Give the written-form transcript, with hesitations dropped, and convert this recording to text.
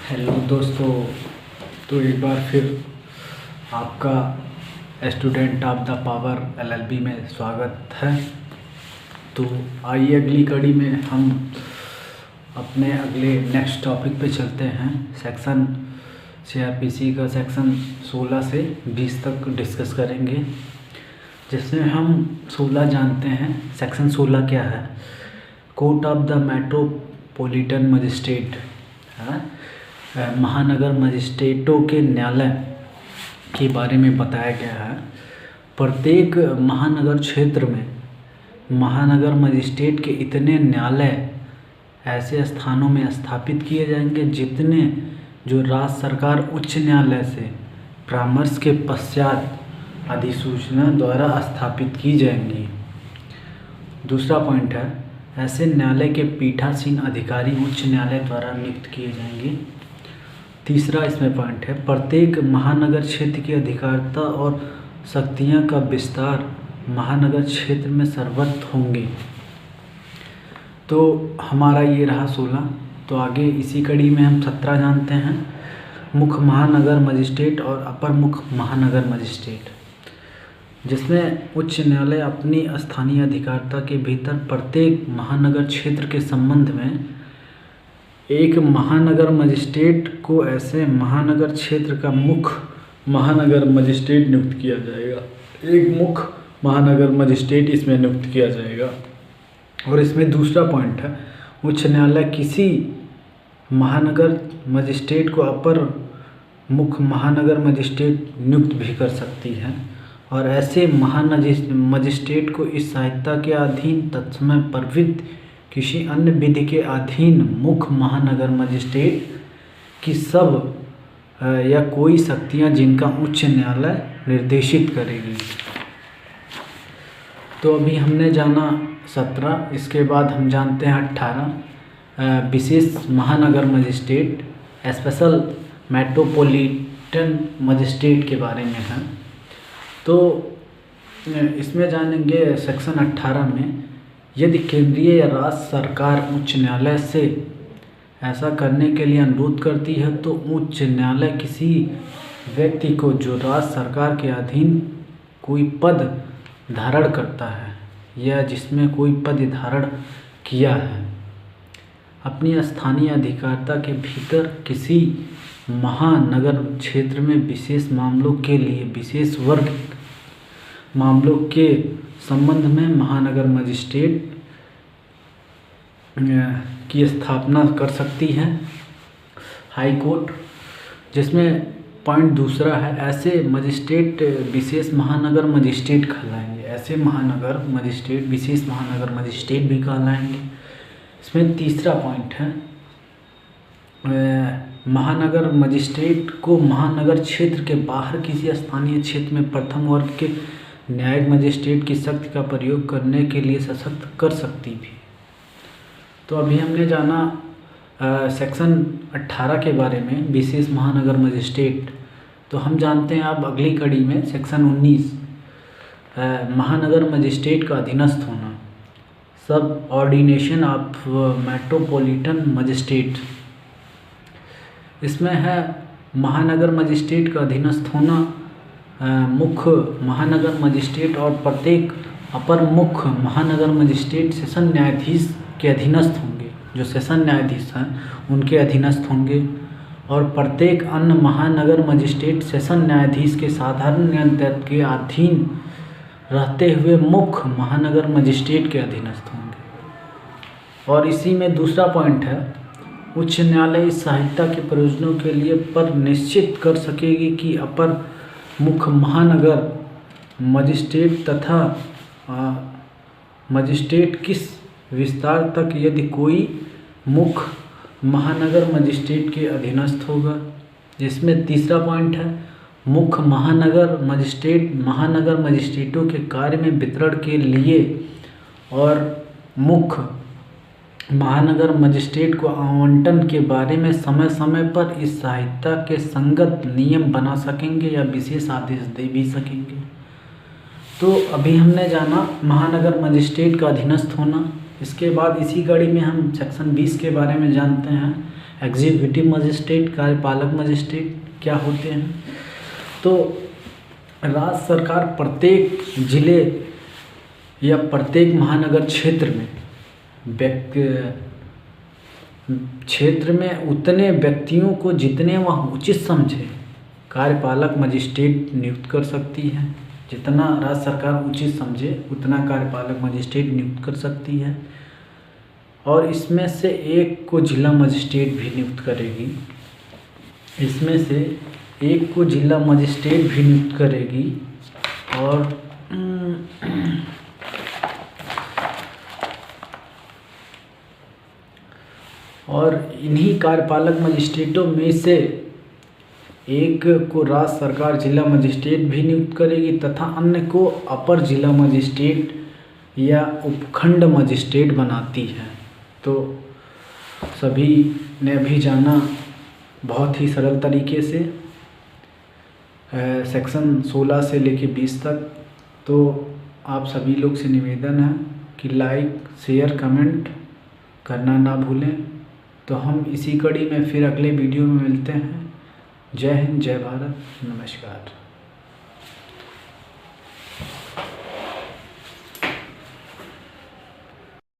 Hello दोस्तों। तो एक बार फिर आपका student of the power LLB में स्वागत है। तो आइए अगली कड़ी में हम अपने अगले नेक्स्ट टॉपिक पे चलते हैं। सेक्शन सीआरपीसी का सेक्शन 16 से 20 तक डिस्कस करेंगे, जिसमें हम 16 जानते हैं। सेक्शन 16 क्या है? Court of the metropolitan magistrate है, महानगर मजिस्ट्रेटों के न्यायालय के बारे में बताया गया है। प्रत्येक महानगर क्षेत्र में महानगर मजिस्ट्रेट के इतने न्यायालय ऐसे स्थानों में स्थापित किए जाएंगे जितने जो राज्य सरकार उच्च न्यायालय से परामर्श के पश्चात अधिसूचना द्वारा स्थापित की जाएंगी। दूसरा पॉइंट है, ऐसे न्यायालय के पीठासीन अधिकारी उच्च न्यायालय द्वारा नियुक्त किए जाएंगे। तीसरा इसमें पॉइंट है, प्रत्येक महानगर क्षेत्र की अधिकारिता और शक्तियां का विस्तार महानगर क्षेत्र में सर्वत्र होंगे। तो हमारा ये रहा 16। तो आगे इसी कड़ी में हम 17 जानते हैं। मुख्य महानगर मजिस्ट्रेट और अपर मुख्य महानगर मजिस्ट्रेट, जिसमें उच्च न्यायालय अपनी स्थानीय अधिकारिता के भीतर प्रत्येक महानगर क्षेत्र के संबंध में एक महानगर मजिस्ट्रेट को ऐसे महानगर क्षेत्र का मुख्य महानगर मजिस्ट्रेट नियुक्त किया जाएगा। एक मुख्य महानगर मजिस्ट्रेट इसमें नियुक्त किया जाएगा। और इसमें दूसरा पॉइंट है, उच्च न्यायालय किसी महानगर मजिस्ट्रेट को अपर मुख्य महानगर मजिस्ट्रेट नियुक्त भी कर सकती है। और ऐसे मजिस्ट्रेट को इस संहिता के अधीन तत्समय प्रवृत्त किसी अन्य विधि के अधीन मुख्य महानगर मजिस्ट्रेट की सब या कोई शक्तियां जिनका उच्च न्यायालय निर्देशित करेगी। तो अभी हमने जाना 17, इसके बाद हम जानते हैं 18 विशेष महानगर मजिस्ट्रेट, स्पेशल मेट्रोपॉलिटन मजिस्ट्रेट के बारे में है। तो इसमें जानेंगे सेक्शन 18 में, यदि केंद्रीय या राज्य सरकार उच्च न्यायालय से ऐसा करने के लिए अनुरोध करती है तो उच्च न्यायालय किसी व्यक्ति को जो राज्य सरकार के अधीन कोई पद धारण करता है या जिसमें कोई पद धारण किया है, अपनी स्थानीय अधिकारिता के भीतर किसी महानगर क्षेत्र में विशेष मामलों के लिए विशेष वर्ग मामलों के संबंध में महानगर मजिस्ट्रेट की स्थापना कर सकती है हाई कोर्ट। जिसमें पॉइंट दूसरा है, ऐसे मजिस्ट्रेट विशेष महानगर मजिस्ट्रेट कहलाएंगे। ऐसे महानगर मजिस्ट्रेट विशेष महानगर मजिस्ट्रेट भी कहलाएंगे। इसमें तीसरा पॉइंट है, महानगर मजिस्ट्रेट को महानगर क्षेत्र के बाहर किसी स्थानीय क्षेत्र में प्रथम वर्ग के न्यायिक मजिस्ट्रेट की शक्ति का प्रयोग करने के लिए सशक्त कर सकती भी। तो अभी हमने जाना सेक्शन 18 के बारे में, विशेष महानगर मजिस्ट्रेट। तो हम जानते हैं अब अगली कड़ी में सेक्शन 19 महानगर मजिस्ट्रेट का अधीनस्थ होना, सब ऑर्डिनेशन ऑफ मेट्रोपॉलिटन मजिस्ट्रेट। इसमें है महानगर मजिस्ट्रेट का अधीनस्थ होना, मुख्य महानगर मजिस्ट्रेट और प्रत्येक अपर मुख्य महानगर मजिस्ट्रेट सेशन न्यायाधीश के अधीनस्थ होंगे। जो सेशन न्यायाधीश हैं उनके अधीनस्थ होंगे। और प्रत्येक अन्य महानगर मजिस्ट्रेट सेशन न्यायाधीश के साधारण नियंत्रण के अधीन रहते हुए मुख्य महानगर मजिस्ट्रेट के अधीनस्थ होंगे। और इसी में दूसरा पॉइंट है, उच्च न्यायालय इस संहिता के प्रयोजनों के लिए पर निश्चित कर सकेगी कि अपर मुख्य महानगर मजिस्ट्रेट तथा मजिस्ट्रेट किस विस्तार तक यदि कोई मुख्य महानगर मजिस्ट्रेट के अधीनस्थ होगा। जिसमें तीसरा पॉइंट है, मुख्य महानगर मजिस्ट्रेट महानगर मजिस्ट्रेटों के कार्य में वितरण के लिए और मुख्य महानगर मजिस्ट्रेट को आवंटन के बारे में समय समय पर इस संहिता के संगत नियम बना सकेंगे या विशेष आदेश दे भी सकेंगे। तो अभी हमने जाना महानगर मजिस्ट्रेट का अधीनस्थ होना। इसके बाद इसी कड़ी में हम सेक्शन 20 के बारे में जानते हैं, एग्जीक्यूटिव मजिस्ट्रेट, कार्यपालक मजिस्ट्रेट क्या होते हैं। तो राज्य सरकार प्रत्येक जिले या प्रत्येक महानगर क्षेत्र में उतने व्यक्तियों को जितने वह उचित समझे कार्यपालक मजिस्ट्रेट नियुक्त कर सकती है। जितना राज्य सरकार उचित समझे उतना कार्यपालक मजिस्ट्रेट नियुक्त कर सकती है, और इसमें से एक को जिला मजिस्ट्रेट भी नियुक्त करेगी। और इन्हीं कार्यपालक मजिस्ट्रेटों में से एक को राज्य सरकार जिला मजिस्ट्रेट भी नियुक्त करेगी तथा अन्य को अपर जिला मजिस्ट्रेट या उपखंड मजिस्ट्रेट बनाती है। तो सभी ने भी जाना बहुत ही सरल तरीके से सेक्शन 16 से लेके 20 तक। तो आप सभी लोग से निवेदन है कि लाइक, शेयर, कमेंट करना ना भूलें। तो हम इसी कड़ी में फिर अगले वीडियो में मिलते हैं। जय हिंद, जय भारत, नमस्कार।